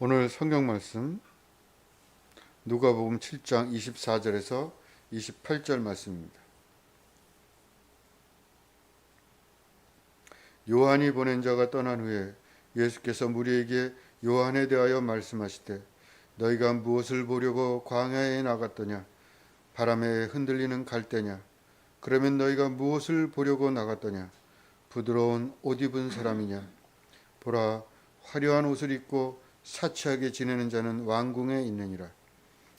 오늘 성경 말씀 누가복음 7장 24절에서 28절 말씀입니다. 요한이 보낸 자가 떠난 후에 예수께서 무리에게 요한에 대하여 말씀하시되 너희가 무엇을 보려고 광야에 나갔더냐? 바람에 흔들리는 갈대냐? 그러면 너희가 무엇을 보려고 나갔더냐? 부드러운 옷 입은 사람이냐? 보라, 화려한 옷을 입고 사치하게 지내는 자는 왕궁에 있느니라.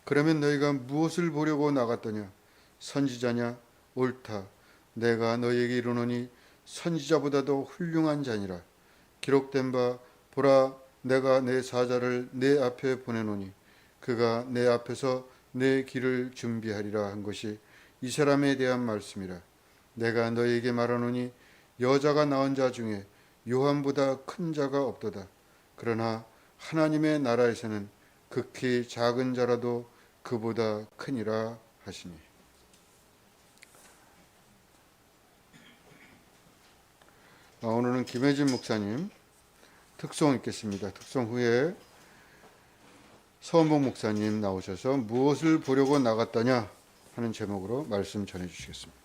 그러면 너희가 무엇을 보려고 나갔더냐? 선지자냐? 옳다. 내가 너희에게 이르노니 선지자보다도 훌륭한 자니라. 기록된 바 보라, 내가 내 사자를 내 앞에 보내노니 그가 내 앞에서 내 길을 준비하리라 한 것이 이 사람에 대한 말씀이라. 내가 너희에게 말하노니 여자가 낳은 자 중에 요한보다 큰 자가 없도다. 그러나 하나님의 나라에서는 극히 작은 자라도 그보다 크니라 하시니. 오늘은 김혜진 목사님 특송 있겠습니다. 특송 후에 서원복 목사님 나오셔서 무엇을 보려고 나갔더냐 하는 제목으로 말씀 전해 주시겠습니다.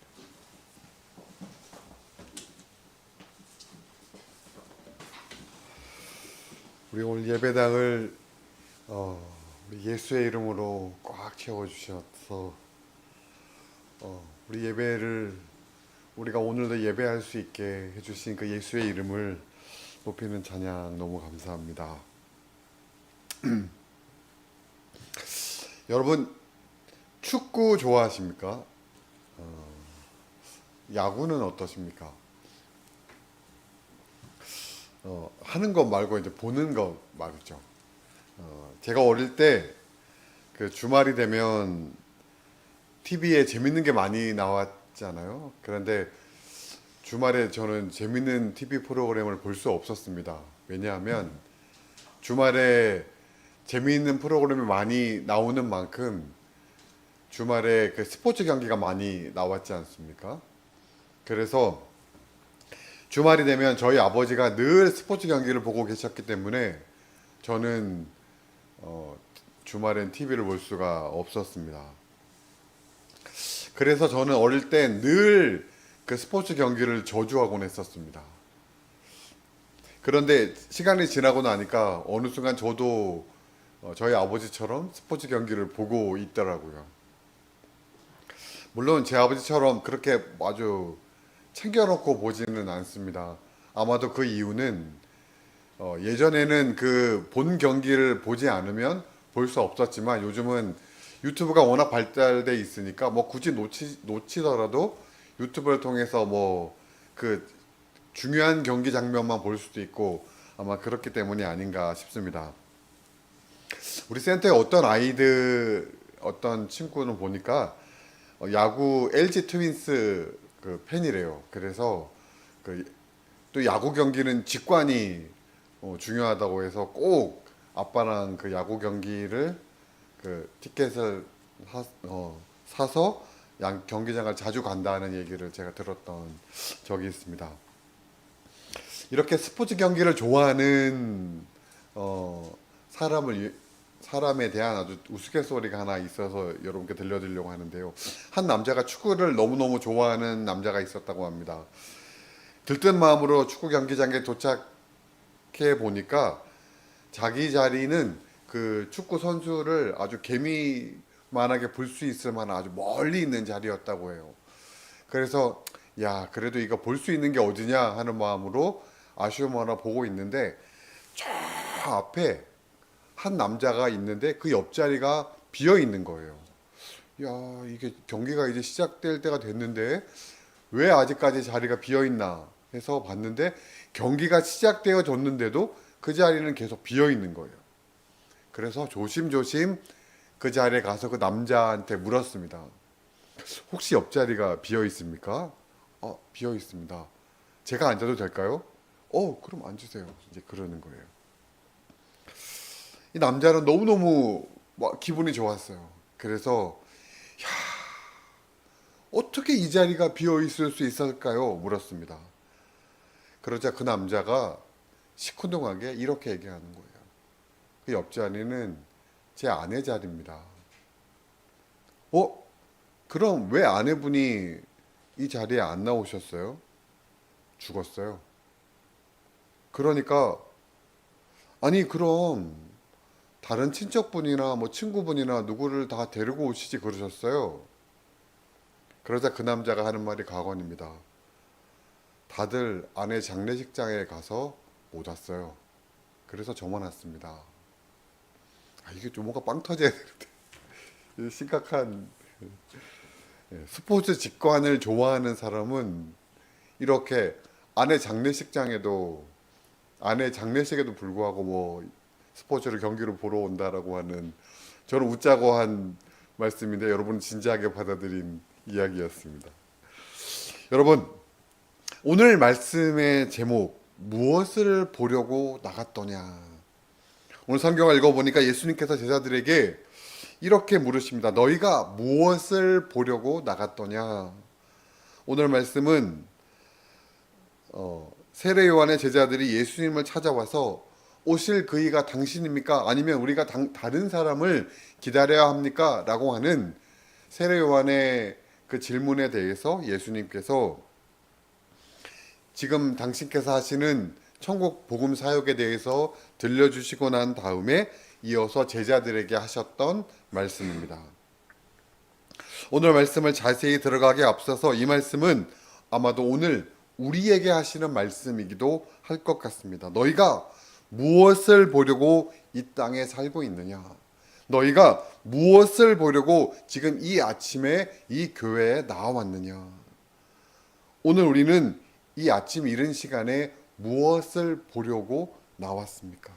우리 오늘 예배당을 우리 예수의 이름으로 꽉 채워주셔서 우리 예배를 우리가 오늘도 예배할 수 있게 해주신 그 예수의 이름을 높이는 찬양 너무 감사합니다. 여러분 축구 좋아하십니까? 야구는 어떠십니까? 하는 것 말고 이제 보는 것 말이죠. 제가 어릴 때 그 주말이 되면 TV에 재밌는 게 많이 나왔잖아요. 그런데 주말에 저는 재밌는 TV 프로그램을 볼 수 없었습니다. 왜냐하면 주말에 재미있는 프로그램이 많이 나오는 만큼 주말에 그 스포츠 경기가 많이 나왔지 않습니까? 그래서 주말이 되면 저희 아버지가 늘 스포츠 경기를 보고 계셨기 때문에 저는 주말엔 TV를 볼 수가 없었습니다. 그래서 저는 어릴 때 늘 그 스포츠 경기를 저주하곤 했었습니다. 그런데 시간이 지나고 나니까 어느 순간 저도 저희 아버지처럼 스포츠 경기를 보고 있더라고요. 물론 제 아버지처럼 그렇게 아주 챙겨놓고 보지는 않습니다. 아마도 그 이유는 예전에는 그 본 경기를 보지 않으면 볼 수 없었지만 요즘은 유튜브가 워낙 발달돼 있으니까 뭐 굳이 놓치더라도 유튜브를 통해서 뭐 그 중요한 경기 장면만 볼 수도 있고 아마 그렇기 때문이 아닌가 싶습니다. 우리 센터에 어떤 친구는 보니까 야구 LG 트윈스 그 팬이래요. 그래서 또 야구 경기는 직관이 중요하다고 해서 꼭 아빠랑 그 야구 경기를 그 티켓을 사서 경기장을 자주 간다는 얘기를 제가 들었던 적이 있습니다. 이렇게 스포츠 경기를 좋아하는 사람에 대한 아주 우스갯소리가 하나 있어서 여러분께 들려드리려고 하는데요. 한 남자가 축구를 너무너무 좋아하는 남자가 있었다고 합니다. 들뜬 마음으로 축구 경기장에 도착해 보니까 자기 자리는 그 축구 선수를 아주 개미만하게 볼 수 있을 만한 아주 멀리 있는 자리였다고 해요. 그래서 야, 그래도 이거 볼 수 있는 게 어디냐 하는 마음으로 아쉬움 하나 보고 있는데 저 앞에 한 남자가 있는데 그 옆자리가 비어 있는 거예요. 야, 이게 경기가 이제 시작될 때가 됐는데 왜 아직까지 자리가 비어 있나 해서 봤는데 경기가 시작되어 졌는데도 그 자리는 계속 비어 있는 거예요. 그래서 조심조심 그 자리에 가서 그 남자한테 물었습니다. 혹시 옆자리가 비어 있습니까? 비어 있습니다. 제가 앉아도 될까요? 그럼 앉으세요. 이제 그러는 거예요. 이 남자는 너무너무 기분이 좋았어요. 그래서 어떻게 이 자리가 비어 있을 수 있을까요? 물었습니다. 그러자 그 남자가 시큰둥하게 이렇게 얘기하는 거예요. 그 옆자리는 제 아내 자리입니다. 그럼 왜 아내분이 이 자리에 안 나오셨어요? 죽었어요. 그러니까 아니 그럼 다른 친척분이나 뭐 친구분이나 누구를 다 데리고 오시지 그러셨어요. 그러자 그 남자가 하는 말이 각언입니다. 다들 아내 장례식장에 가서 못 왔어요. 그래서 저만 왔습니다. 이게 좀 뭔가 빵 터져야 되는데 심각한 스포츠 직관을 좋아하는 사람은 이렇게 아내 장례식장에도 아내 장례식에도 불구하고 뭐 스포츠를 경기를 보러 온다라고 하는 저는 웃자고 한 말씀인데 여러분은 진지하게 받아들인 이야기였습니다. 여러분 오늘 말씀의 제목 무엇을 보려고 나갔더냐. 오늘 성경을 읽어보니까 예수님께서 제자들에게 이렇게 물으십니다. 너희가 무엇을 보려고 나갔더냐. 오늘 말씀은 세례 요한의 제자들이 예수님을 찾아와서 오실 그이가 당신입니까? 아니면 우리가 다른 사람을 기다려야 합니까? 라고 하는 세례 요한의 그 질문에 대해서 예수님께서 지금 당신께서 하시는 천국 복음 사역에 대해서 들려주시고 난 다음에 이어서 제자들에게 하셨던 말씀입니다. 오늘 말씀을 자세히 들어가기 앞서서 이 말씀은 아마도 오늘 우리에게 하시는 말씀이기도 할 것 같습니다. 너희가 무엇을 보려고 이 땅에 살고 있느냐? 너희가 무엇을 보려고 지금 이 아침에 이 교회에 나와왔느냐? 오늘 우리는 이 아침 이른 시간에 무엇을 보려고 나왔습니까?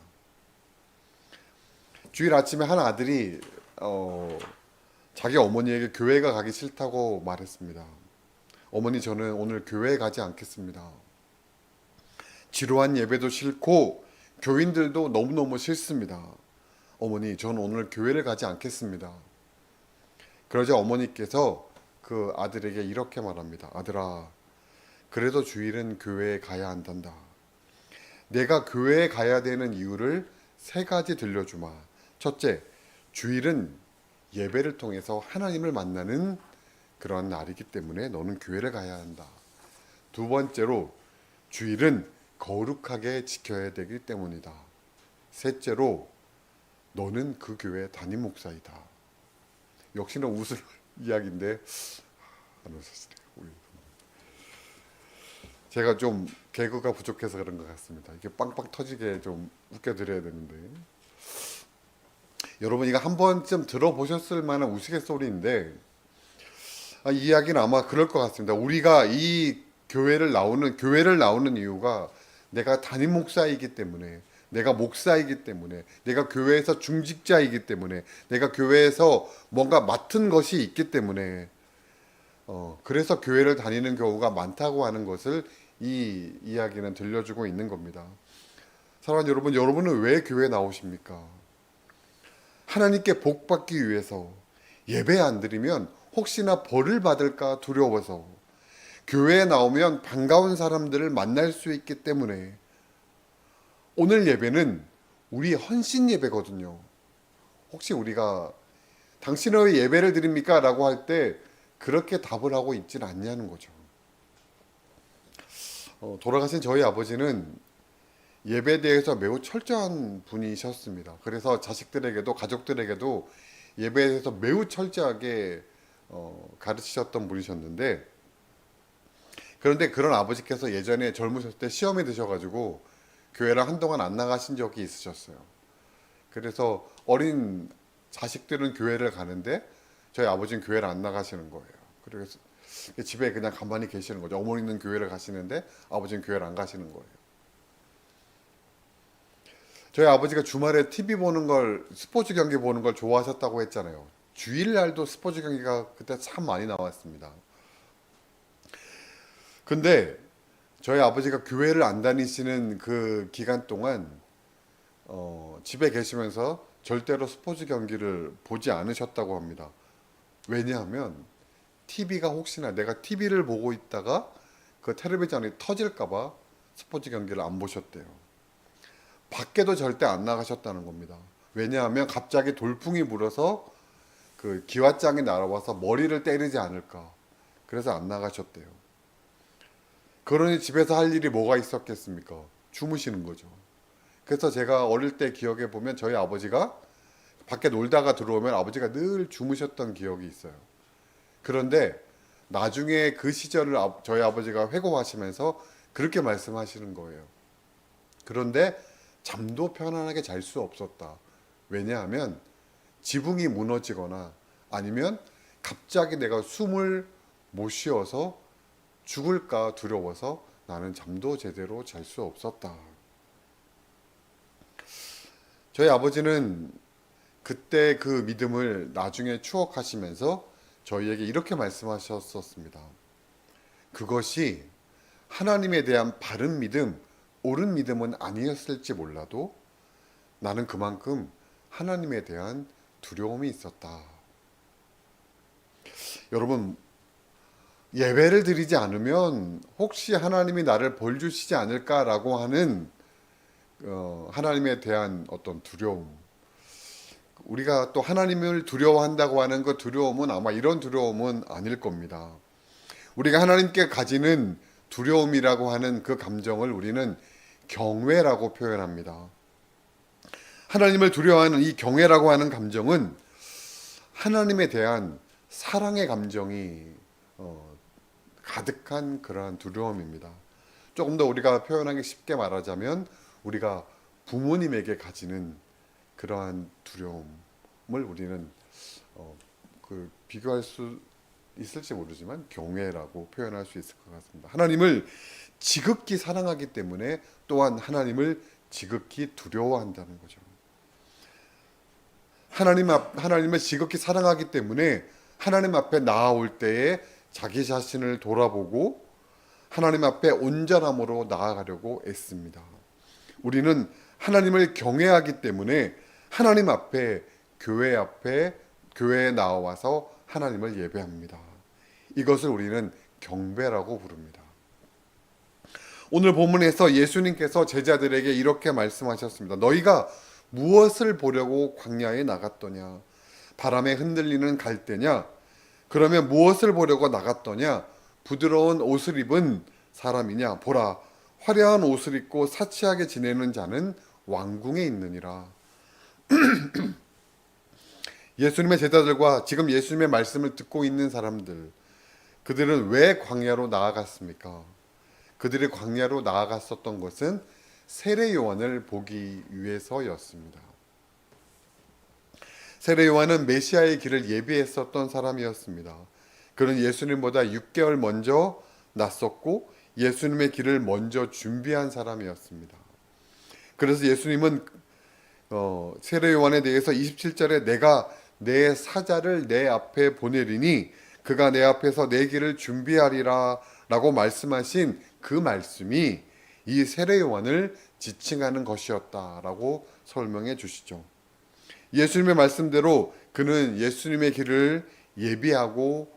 주일 아침에 한 아들이 자기 어머니에게 교회가 가기 싫다고 말했습니다. 어머니, 저는 오늘 교회에 가지 않겠습니다. 지루한 예배도 싫고 교인들도 너무너무 싫습니다. 어머니, 저는 오늘 교회를 가지 않겠습니다. 그러자 어머니께서 그 아들에게 이렇게 말합니다. 아들아, 그래도 주일은 교회에 가야 한단다. 내가 교회에 가야 되는 이유를 3가지 들려주마. 첫째, 주일은 예배를 통해서 하나님을 만나는 그런 날이기 때문에 너는 교회를 가야 한다. 두 번째로, 주일은 거룩하게 지켜야 되기 때문이다. 셋째로, 너는 그 교회 담임 목사이다. 역시나 웃을 이야기인데 안 웃으시네요. 제가 좀 개그가 부족해서 그런 것 같습니다. 이게 빵빵 터지게 좀 웃겨드려야 되는데 여러분 이거 한 번쯤 들어보셨을 만한 우스갯소리인데 이 이야기는 아마 그럴 것 같습니다. 우리가 이 교회를 나오는 이유가 내가 담임 목사이기 때문에, 내가 목사이기 때문에, 내가 교회에서 중직자이기 때문에, 내가 교회에서 뭔가 맡은 것이 있기 때문에 그래서 교회를 다니는 경우가 많다고 하는 것을 이 이야기는 들려주고 있는 겁니다. 사랑하는 여러분, 여러분은 왜 교회에 나오십니까? 하나님께 복 받기 위해서, 예배 안 드리면 혹시나 벌을 받을까 두려워서, 교회에 나오면 반가운 사람들을 만날 수 있기 때문에. 오늘 예배는 우리 헌신 예배거든요. 혹시 우리가 당신은 왜 예배를 드립니까? 라고 할 때 그렇게 답을 하고 있지는 않냐는 거죠. 돌아가신 저희 아버지는 예배에 대해서 매우 철저한 분이셨습니다. 그래서 자식들에게도 가족들에게도 예배에 대해서 매우 철저하게 가르치셨던 분이셨는데, 그런데 그런 아버지께서 예전에 젊으셨을 때 시험에 드셔가지고 교회를 한동안 안 나가신 적이 있으셨어요. 그래서 어린 자식들은 교회를 가는데 저희 아버지는 교회를 안 나가시는 거예요. 그래서 집에 그냥 가만히 계시는 거죠. 어머니는 교회를 가시는데 아버지는 교회를 안 가시는 거예요. 저희 아버지가 주말에 TV 보는 걸, 스포츠 경기 보는 걸 좋아하셨다고 했잖아요. 주일날도 스포츠 경기가 그때 참 많이 나왔습니다. 근데 저희 아버지가 교회를 안 다니시는 그 기간 동안 집에 계시면서 절대로 스포츠 경기를 보지 않으셨다고 합니다. 왜냐하면 TV가 혹시나 내가 TV를 보고 있다가 그 텔레비전이 터질까봐 스포츠 경기를 안 보셨대요. 밖에도 절대 안 나가셨다는 겁니다. 왜냐하면 갑자기 돌풍이 불어서 그 기왓장이 날아와서 머리를 때리지 않을까. 그래서 안 나가셨대요. 그러니 집에서 할 일이 뭐가 있었겠습니까? 주무시는 거죠. 그래서 제가 어릴 때 기억해 보면 저희 아버지가 밖에 놀다가 들어오면 아버지가 늘 주무셨던 기억이 있어요. 그런데 나중에 그 시절을 저희 아버지가 회고하시면서 그렇게 말씀하시는 거예요. 그런데 잠도 편안하게 잘 수 없었다. 왜냐하면 지붕이 무너지거나 아니면 갑자기 내가 숨을 못 쉬어서 죽을까 두려워서 나는 잠도 제대로 잘 수 없었다. 저희 아버지는 그때 그 믿음을 나중에 추억하시면서 저희에게 이렇게 말씀하셨었습니다. 그것이 하나님에 대한 바른 믿음, 옳은 믿음은 아니었을지 몰라도 나는 그만큼 하나님에 대한 두려움이 있었다. 여러분, 예배를 드리지 않으면 혹시 하나님이 나를 벌 주시지 않을까라고 하는 하나님에 대한 어떤 두려움. 우리가 또 하나님을 두려워한다고 하는 그 두려움은 아마 이런 두려움은 아닐 겁니다. 우리가 하나님께 가지는 두려움이라고 하는 그 감정을 우리는 경외라고 표현합니다. 하나님을 두려워하는 이 경외라고 하는 감정은 하나님에 대한 사랑의 감정이 가득한 그러한 두려움입니다. 조금 더 우리가 표현하기 쉽게 말하자면 우리가 부모님에게 가지는 그러한 두려움을 우리는 비교할 수 있을지 모르지만 경외라고 표현할 수 있을 것 같습니다. 하나님을 지극히 사랑하기 때문에 또한 하나님을 지극히 두려워한다는 거죠. 하나님을 지극히 사랑하기 때문에 하나님 앞에 나아올 때에 자기 자신을 돌아보고 하나님 앞에 온전함으로 나아가려고 애씁니다. 우리는 하나님을 경외하기 때문에 하나님 앞에 교회에 나와서 하나님을 예배합니다. 이것을 우리는 경배라고 부릅니다. 오늘 본문에서 예수님께서 제자들에게 이렇게 말씀하셨습니다. 너희가 무엇을 보려고 광야에 나갔더냐? 바람에 흔들리는 갈대냐? 그러면 무엇을 보려고 나갔더냐? 부드러운 옷을 입은 사람이냐? 보라, 화려한 옷을 입고 사치하게 지내는 자는 왕궁에 있느니라. 예수님의 제자들과 지금 예수님의 말씀을 듣고 있는 사람들, 그들은 왜 광야로 나아갔습니까? 그들이 광야로 나아갔었던 것은 세례 요한을 보기 위해서였습니다. 세례 요한은 메시아의 길을 예비했었던 사람이었습니다. 그는 예수님보다 6개월 먼저 났었고 예수님의 길을 먼저 준비한 사람이었습니다. 그래서 예수님은 세례 요한에 대해서 27절에 내가 내 사자를 내 앞에 보내리니 그가 내 앞에서 내 길을 준비하리라 라고 말씀하신 그 말씀이 이 세례 요한을 지칭하는 것이었다라고 설명해 주시죠. 예수님의 말씀대로 그는 예수님의 길을 예비하고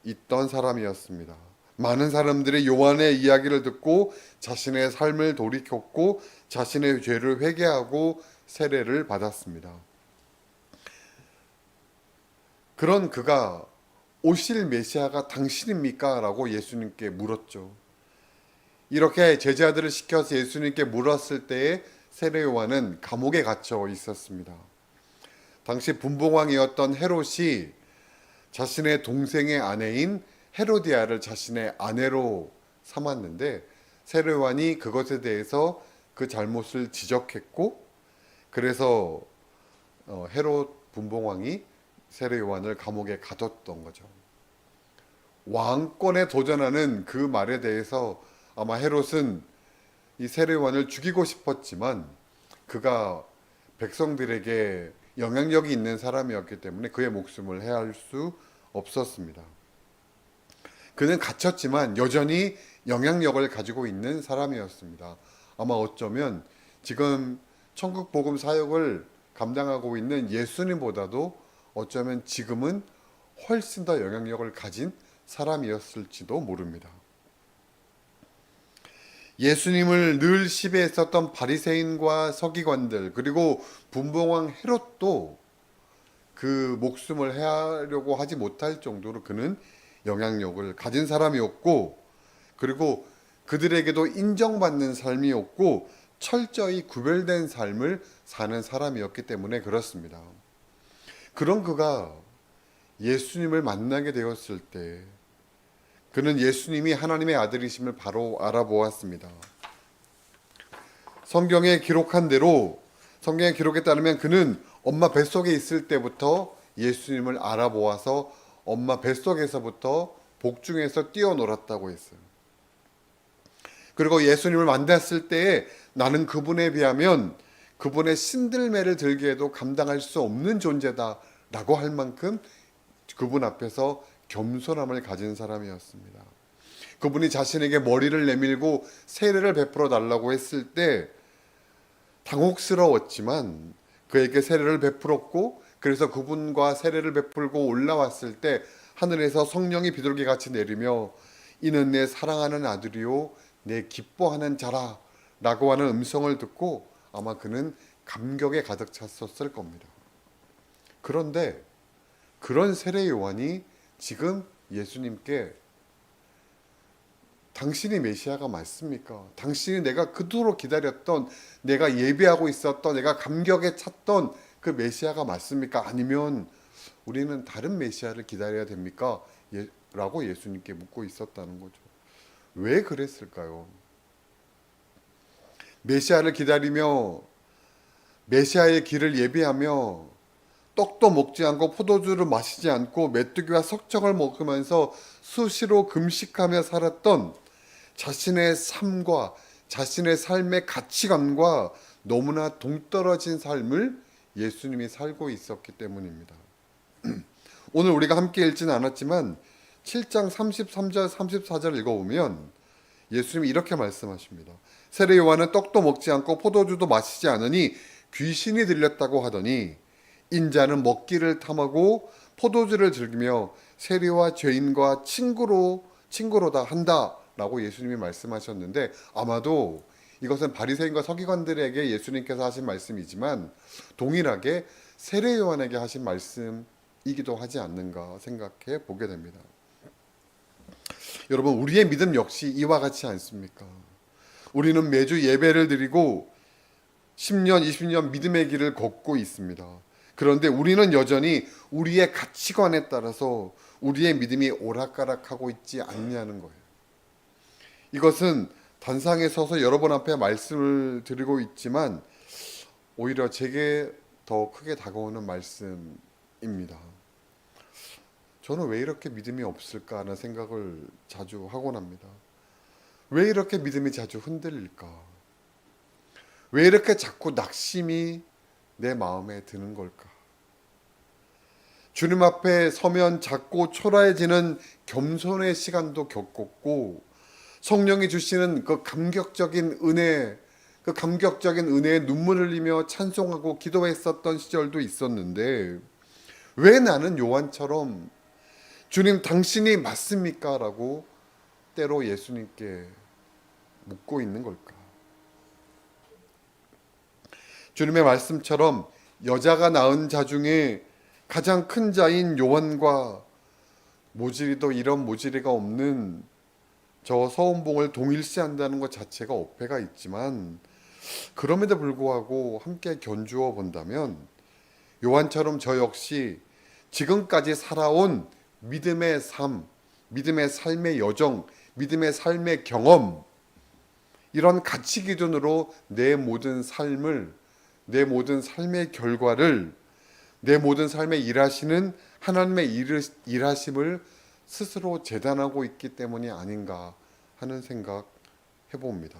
있던 사람이었습니다. 많은 사람들이 요한의 이야기를 듣고 자신의 삶을 돌이켰고 자신의 죄를 회개하고 세례를 받았습니다. 그런 그가 오실 메시아가 당신입니까? 라고 예수님께 물었죠. 이렇게 제자들을 시켜서 예수님께 물었을 때에 세례 요한은 감옥에 갇혀 있었습니다. 당시 분봉왕이었던 헤롯이 자신의 동생의 아내인 헤로디아를 자신의 아내로 삼았는데 세례 요한이 그것에 대해서 그 잘못을 지적했고 그래서 헤롯 분봉왕이 세례 요한을 감옥에 가뒀던 거죠. 왕권에 도전하는 그 말에 대해서 아마 헤롯은 이 세례 요한을 죽이고 싶었지만 그가 백성들에게 영향력이 있는 사람이었기 때문에 그의 목숨을 해할 수 없었습니다. 그는 갇혔지만 여전히 영향력을 가지고 있는 사람이었습니다. 아마 어쩌면 지금 천국 복음 사역을 감당하고 있는 예수님보다도 어쩌면 지금은 훨씬 더 영향력을 가진 사람이었을지도 모릅니다. 예수님을 늘 시비했었던 바리새인과 서기관들, 그리고 분봉왕 헤롯도 그 목숨을 해하려고 하지 못할 정도로 그는 영향력을 가진 사람이었고, 그리고 그들에게도 인정받는 삶이었고 철저히 구별된 삶을 사는 사람이었기 때문에 그렇습니다. 그런 그가 예수님을 만나게 되었을 때 그는 예수님이 하나님의 아들이심을 바로 알아보았습니다. 성경에 기록한 대로, 성경의 기록에 따르면 그는 엄마 뱃속에 있을 때부터 예수님을 알아보아서 엄마 뱃속에서부터 복중에서 뛰어놀았다고 했어요. 그리고 예수님을 만났을 때에 나는 그분에 비하면 그분의 신들매를 들기에도 감당할 수 없는 존재다라고 할 만큼 그분 앞에서 겸손함을 가진 사람이었습니다. 그분이 자신에게 머리를 내밀고 세례를 베풀어 달라고 했을 때 당혹스러웠지만 그에게 세례를 베풀었고, 그래서 그분과 세례를 베풀고 올라왔을 때 하늘에서 성령이 비둘기 같이 내리며 이는 내 사랑하는 아들이요 내 기뻐하는 자라 라고 하는 음성을 듣고 아마 그는 감격에 가득 찼었을 겁니다. 그런데 그런 세례 요한이 지금 예수님께 당신이 메시아가 맞습니까? 당신이 내가 그토록 기다렸던, 내가 예배하고 있었던, 내가 감격에 찼던 그 메시아가 맞습니까? 아니면 우리는 다른 메시아를 기다려야 됩니까? 라고 예수님께 묻고 있었다는 거죠. 왜 그랬을까요? 메시아를 기다리며 메시아의 길을 예비하며 떡도 먹지 않고 포도주를 마시지 않고 메뚜기와 석청을 먹으면서 수시로 금식하며 살았던 자신의 삶과 자신의 삶의 가치관과 너무나 동떨어진 삶을 예수님이 살고 있었기 때문입니다. 오늘 우리가 함께 읽지는 않았지만 7장 33절 34절 읽어보면 예수님이 이렇게 말씀하십니다. 세례 요한은 떡도 먹지 않고 포도주도 마시지 않으니 귀신이 들렸다고 하더니 인자는 먹기를 탐하고 포도주를 즐기며 세리와 죄인과 친구로다 한다라고 예수님이 말씀하셨는데, 아마도 이것은 바리새인과 서기관들에게 예수님께서 하신 말씀이지만 동일하게 세례 요한에게 하신 말씀이기도 하지 않는가 생각해 보게 됩니다. 여러분, 우리의 믿음 역시 이와 같지 않습니까? 우리는 매주 예배를 드리고 10년, 20년 믿음의 길을 걷고 있습니다. 그런데 우리는 여전히 우리의 가치관에 따라서 우리의 믿음이 오락가락하고 있지 않냐는 거예요. 이것은 단상에 서서 여러분 앞에 말씀을 드리고 있지만 오히려 제게 더 크게 다가오는 말씀입니다. 저는 왜 이렇게 믿음이 없을까 하는 생각을 자주 하곤 합니다. 왜 이렇게 믿음이 자주 흔들릴까? 왜 이렇게 자꾸 낙심이 내 마음에 드는 걸까? 주님 앞에 서면 작고 초라해지는 겸손의 시간도 겪었고, 성령이 주시는 그 감격적인 은혜에 눈물을 흘리며 찬송하고 기도했었던 시절도 있었는데, 왜 나는 요한처럼 주님 당신이 맞습니까? 라고 때로 예수님께 묻고 있는 걸까? 주님의 말씀처럼 여자가 낳은 자 중에 가장 큰 자인 요한과 모질이도 이런 모질이가 없는 저 서운봉을 동일시한다는 것 자체가 어폐가 있지만, 그럼에도 불구하고 함께 견주어 본다면 요한처럼 저 역시 지금까지 살아온 믿음의 삶, 믿음의 삶의 여정, 믿음의 삶의 경험, 이런 가치 기준으로 내 모든 삶을, 내 모든 삶의 결과를, 내 모든 삶에 일하시는 하나님의 일하심을 스스로 재단하고 있기 때문이 아닌가 하는 생각 해봅니다.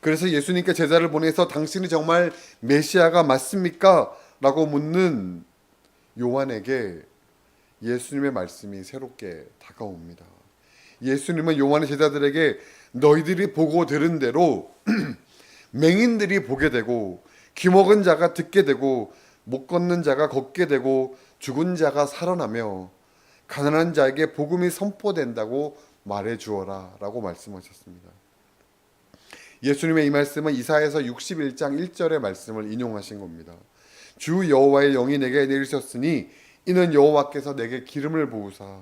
그래서 예수님께 제자를 보내서 당신이 정말 메시아가 맞습니까? 라고 묻는 요한에게 예수님의 말씀이 새롭게 다가옵니다. 예수님은 요한의 제자들에게 너희들이 보고 들은 대로 맹인들이 보게 되고 귀 먹은 자가 듣게 되고 못 걷는 자가 걷게 되고 죽은 자가 살아나며 가난한 자에게 복음이 선포된다고 말해 주어라 라고 말씀하셨습니다. 예수님의 이 말씀은 이사야서 61장 1절의 말씀을 인용하신 겁니다. 주 여호와의 영이 내게 내리셨으니 이는 여호와께서 내게 기름을 부으사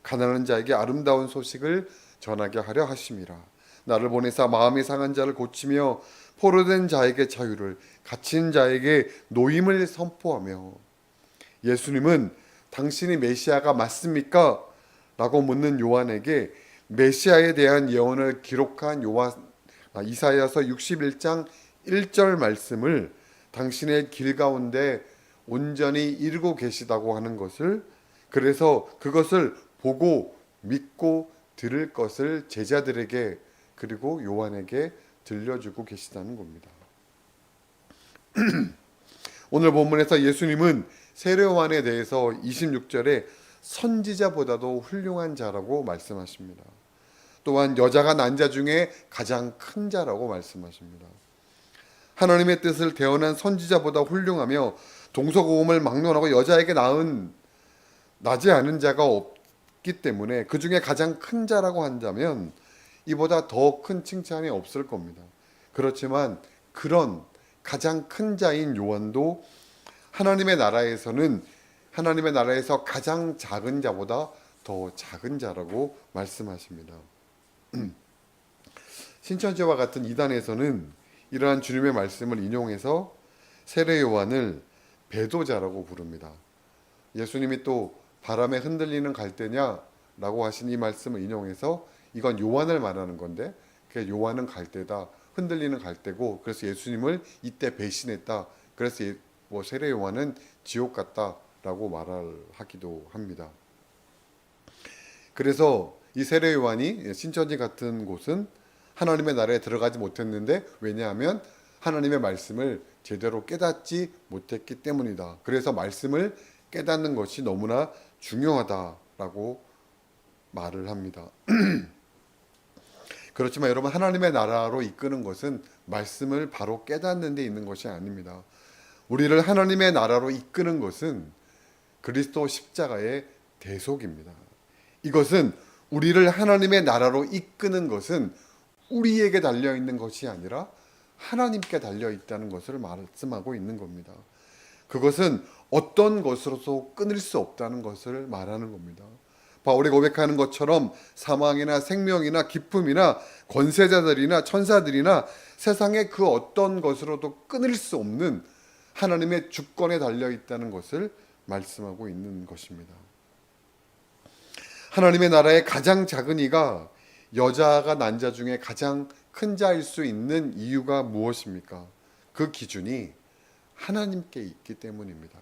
가난한 자에게 아름다운 소식을 전하게 하려 하심이라. 나를 보내사 마음이 상한 자를 고치며 포로된 자에게 자유를, 갇힌 자에게 노임을 선포하며. 예수님은 당신이 메시아가 맞습니까? 라고 묻는 요한에게 메시아에 대한 예언을 기록한 이사야서 61장 1절 말씀을 당신의 길 가운데 온전히 이루고 계시다고 하는 것을, 그래서 그것을 보고 믿고 들을 것을 제자들에게 그리고 요한에게 들려주고 계시다는 겁니다. 오늘 본문에서 예수님은 세례 요한에 대해서 26절에 선지자보다도 훌륭한 자라고 말씀하십니다. 또한 여자가 난 자 중에 가장 큰 자라고 말씀하십니다. 하나님의 뜻을 대언한 선지자보다 훌륭하며 동서고금을 막론하고 여자에게 나지 않은 자가 없기 때문에 그 중에 가장 큰 자라고 한다면 이보다 더 큰 칭찬이 없을 겁니다. 그렇지만 그런 가장 큰 자인 요한도 하나님의 나라에서 가장 작은 자보다 더 작은 자라고 말씀하십니다. 신천지와 같은 이단에서는 이러한 주님의 말씀을 인용해서 세례 요한을 배도자라고 부릅니다. 예수님이 또 바람에 흔들리는 갈대냐라고 하신 이 말씀을 인용해서 이건 요한을 말하는 건데 요한은 갈대다, 흔들리는 갈대고, 그래서 예수님을 이때 배신했다. 그래서 세례 요한은 지옥 같다라고 말하기도 합니다. 그래서 이 세례 요한이 신천지 같은 곳은 하나님의 나라에 들어가지 못했는데, 왜냐하면 하나님의 말씀을 제대로 깨닫지 못했기 때문이다. 그래서 말씀을 깨닫는 것이 너무나 중요하다라고 말을 합니다. 그렇지만 여러분, 하나님의 나라로 이끄는 것은 말씀을 바로 깨닫는 데 있는 것이 아닙니다. 우리를 하나님의 나라로 이끄는 것은 그리스도 십자가의 대속입니다. 이것은 우리를 하나님의 나라로 이끄는 것은 우리에게 달려있는 것이 아니라 하나님께 달려있다는 것을 말씀하고 있는 겁니다. 그것은 어떤 것으로도 끊을 수 없다는 것을 말하는 겁니다. 바울이 고백하는 것처럼 사망이나 생명이나 기쁨이나 권세자들이나 천사들이나 세상의 그 어떤 것으로도 끊을 수 없는 하나님의 주권에 달려있다는 것을 말씀하고 있는 것입니다. 하나님의 나라의 가장 작은 이가 여자가 난 자 중에 가장 큰 자일 수 있는 이유가 무엇입니까? 그 기준이 하나님께 있기 때문입니다.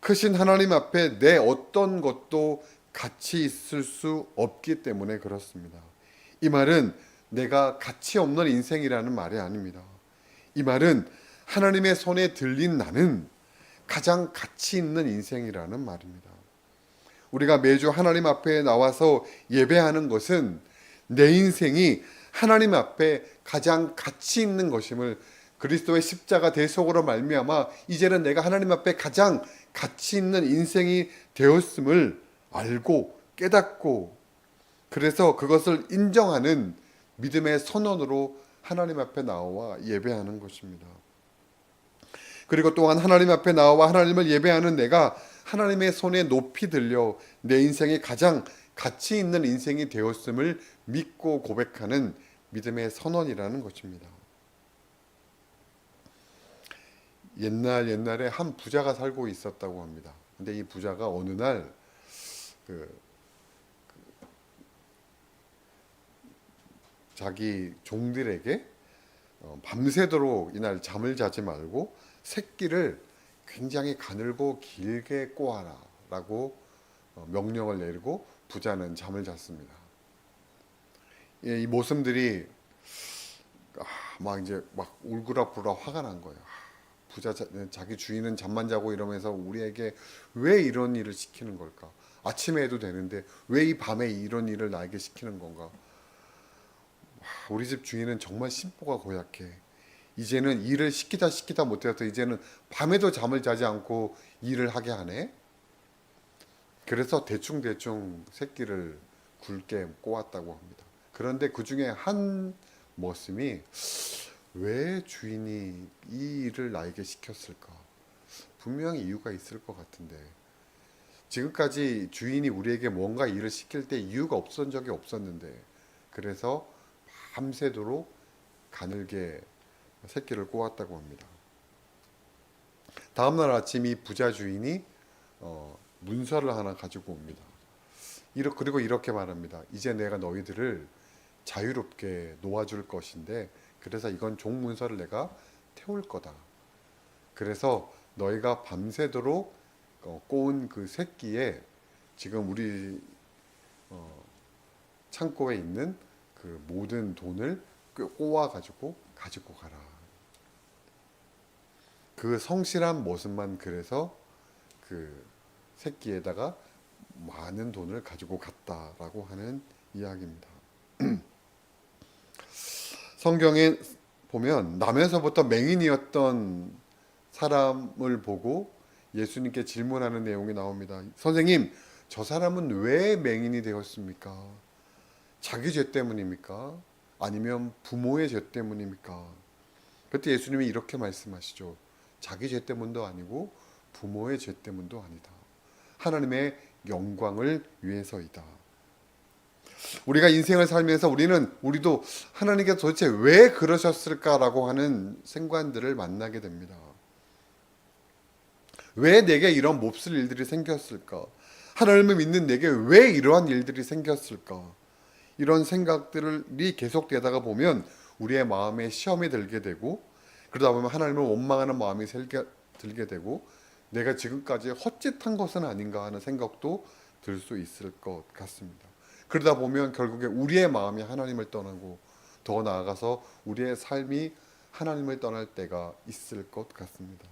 크신 하나님 앞에 내 어떤 것도 가치 있을 수 없기 때문에 그렇습니다. 이 말은 내가 가치 없는 인생이라는 말이 아닙니다. 이 말은 하나님의 손에 들린 나는 가장 가치 있는 인생이라는 말입니다. 우리가 매주 하나님 앞에 나와서 예배하는 것은 내 인생이 하나님 앞에 가장 가치 있는 것임을, 그리스도의 십자가 대속으로 말미암아 이제는 내가 하나님 앞에 가장 가치 있는 인생이 되었음을 알고 깨닫고, 그래서 그것을 인정하는 믿음의 선언으로 하나님 앞에 나와 예배하는 것입니다. 그리고 또한 하나님 앞에 나와 하나님을 예배하는 내가 하나님의 손에 높이 들려 내 인생이 가장 가치 있는 인생이 되었음을 믿고 고백하는 믿음의 선언이라는 것입니다. 옛날에 한 부자가 살고 있었다고 합니다. 근데 이 부자가 어느 날 자기 종들에게 밤새도록 이날 잠을 자지 말고 새끼를 굉장히 가늘고 길게 꼬아라 라고 명령을 내리고 부자는 잠을 잤습니다. 이 모습들이 막 울그락불락 화가 난 거예요. 자기 주인은 잠만 자고 이러면서 우리에게 왜 이런 일을 시키는 걸까? 아침에 해도 되는데 왜 이 밤에 이런 일을 나에게 시키는 건가? 우리 집 주인은 정말 심보가 고약해. 이제는 일을 시키다 못해서 이제는 밤에도 잠을 자지 않고 일을 하게 하네. 그래서 대충 새끼를 굵게 꼬았다고 합니다. 그런데 그 중에 한 먹었음이 왜 주인이 이 일을 나에게 시켰을까? 분명히 이유가 있을 것 같은데 지금까지 주인이 우리에게 뭔가 일을 시킬 때 이유가 없었던 적이 없었는데 그래서 밤새도록 가늘게 새끼를 꼬았다고 합니다. 다음날 아침 이 부자 주인이 문서를 하나 가지고 옵니다. 그리고 이렇게 말합니다. 이제 내가 너희들을 자유롭게 놓아줄 것인데 그래서 이건 종문서를 내가 태울 거다. 그래서 너희가 밤새도록 꼬은 그 새끼에 지금 우리 창고에 있는 그 모든 돈을 꼬아 가지고 가라. 그 성실한 모습만 그래서 그 새끼에다가 많은 돈을 가지고 갔다라고 하는 이야기입니다. 성경에 보면 남에서부터 맹인이었던 사람을 보고 예수님께 질문하는 내용이 나옵니다. 선생님, 저 사람은 왜 맹인이 되었습니까? 자기 죄 때문입니까? 아니면 부모의 죄 때문입니까? 그때 예수님이 이렇게 말씀하시죠. 자기 죄 때문도 아니고 부모의 죄 때문도 아니다. 하나님의 영광을 위해서이다. 우리가 인생을 살면서 우리도 하나님께서 도대체 왜 그러셨을까라고 하는 생관들을 만나게 됩니다. 왜 내게 이런 몹쓸 일들이 생겼을까? 하나님을 믿는 내게 왜 이러한 일들이 생겼을까? 이런 생각들이 계속되다가 보면 우리의 마음에 시험이 들게 되고 그러다 보면 하나님을 원망하는 마음이 들게 되고 내가 지금까지 헛짓한 것은 아닌가 하는 생각도 들 수 있을 것 같습니다. 그러다 보면 결국에 우리의 마음이 하나님을 떠나고 더 나아가서 우리의 삶이 하나님을 떠날 때가 있을 것 같습니다.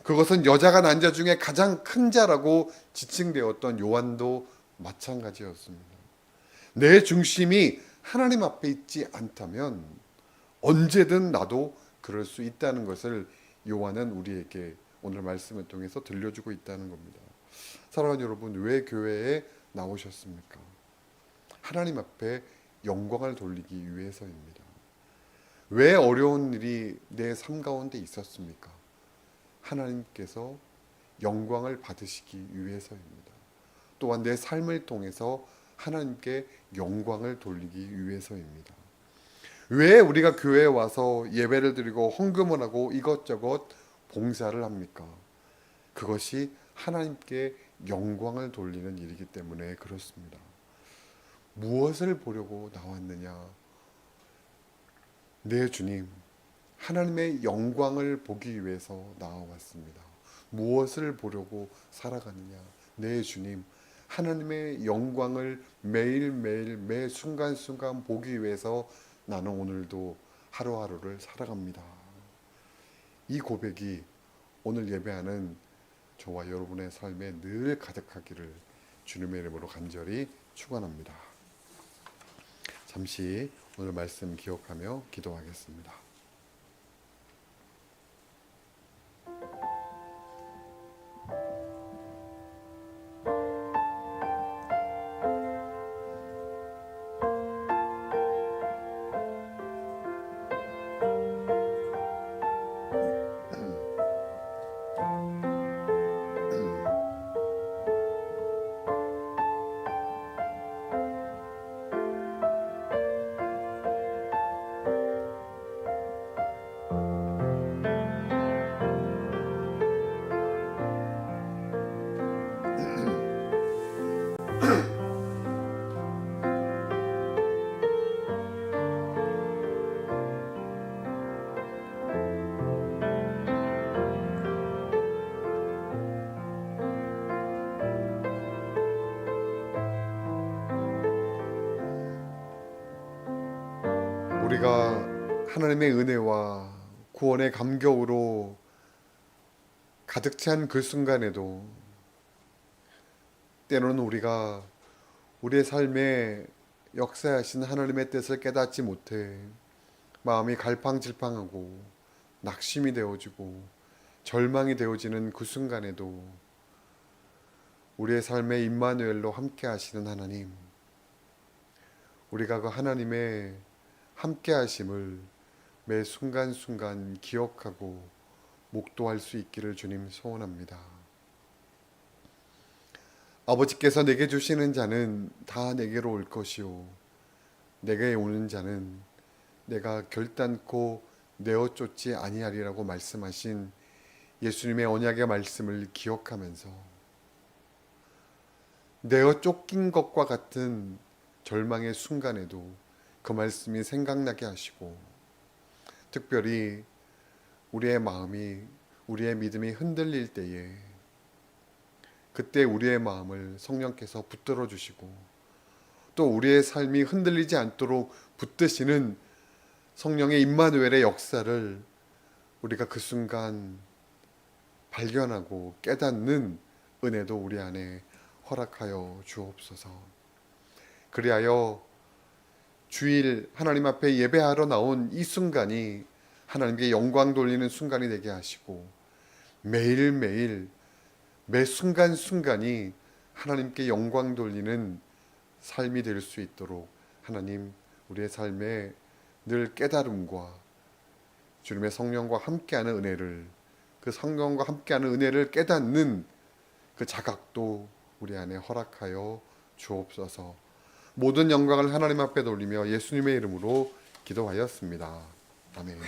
그것은 여자가 난 자 중에 가장 큰 자라고 지칭되었던 요한도 마찬가지였습니다. 내 중심이 하나님 앞에 있지 않다면 언제든 나도 그럴 수 있다는 것을 요한은 우리에게 오늘 말씀을 통해서 들려주고 있다는 겁니다. 사랑하는 여러분, 왜 교회에 나오셨습니까? 하나님 앞에 영광을 돌리기 위해서입니다. 왜 어려운 일이 내 삶 가운데 있었습니까? 하나님께서 영광을 받으시기 위해서입니다. 또한 내 삶을 통해서 하나님께 영광을 돌리기 위해서입니다. 왜 우리가 교회에 와서 예배를 드리고 헌금을 하고 이것저것 봉사를 합니까? 그것이 하나님께 영광을 돌리는 일이기 때문에 그렇습니다. 무엇을 보려고 나왔느냐? 내 주님, 하나님의 영광을 보기 위해서 나와왔습니다. 무엇을 보려고 살아가느냐? 내 주님, 하나님의 영광을 매일매일 매 순간순간 보기 위해서 나는 오늘도 하루하루를 살아갑니다. 이 고백이 오늘 예배하는 저와 여러분의 삶에 늘 가득하기를 주님의 이름으로 간절히 축원합니다. 잠시 오늘 말씀 기억하며 기도하겠습니다. 우리가 하나님의 은혜와 구원의 감격으로 가득 찬 그 순간에도 때로는 우리가 우리의 삶에 역사하신 하나님의 뜻을 깨닫지 못해 마음이 갈팡질팡하고 낙심이 되어지고 절망이 되어지는 그 순간에도 우리의 삶에 임마누엘로 함께 하시는 하나님, 우리가 그 함께 하심을 매 순간순간 기억하고 목도할 수 있기를 주님 소원합니다. 아버지께서 내게 주시는 자는 다 내게로 올 것이요 내게 오는 자는 내가 결단코 내어 쫓지 아니하리라고 말씀하신 예수님의 언약의 말씀을 기억하면서 내어 쫓긴 것과 같은 절망의 순간에도 그 말씀이 생각나게 하시고, 특별히 우리의 마음이, 우리의 믿음이 흔들릴 때에 그때 우리의 마음을 성령께서 붙들어 주시고, 또 우리의 삶이 흔들리지 않도록 붙드시는 성령의 임마누엘의 역사를 우리가 그 순간 발견하고 깨닫는 은혜도 우리 안에 허락하여 주옵소서. 그리하여 주일 하나님 앞에 예배하러 나온 이 순간이 하나님께 영광 돌리는 순간이 되게 하시고, 매일매일 매 순간순간이 하나님께 영광 돌리는 삶이 될 수 있도록 하나님 우리의 삶에 늘 깨달음과 주님의 성령과 함께하는 은혜를, 그 성령과 함께하는 은혜를 깨닫는 그 자각도 우리 안에 허락하여 주옵소서. 모든 영광을 하나님 앞에 돌리며 예수님의 이름으로 기도하였습니다. 아멘.